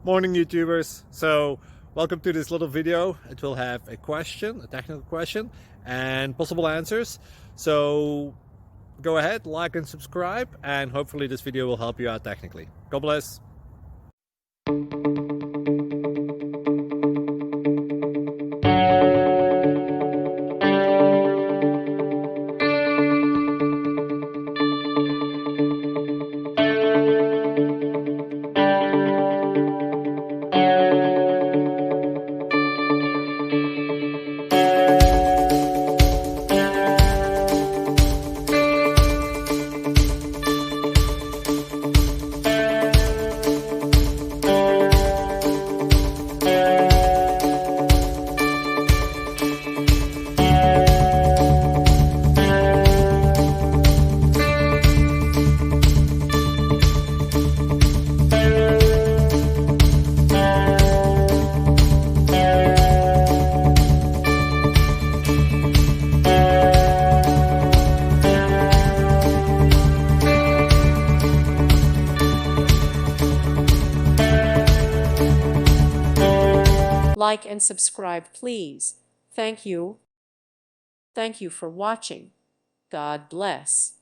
Morning YouTubers. So welcome to this little video. It will have a question, a technical question, and possible answers. So go ahead, like and subscribe, and hopefully this video will help you out technically. God bless. Like and subscribe, please. Thank you. Thank you for watching. God bless.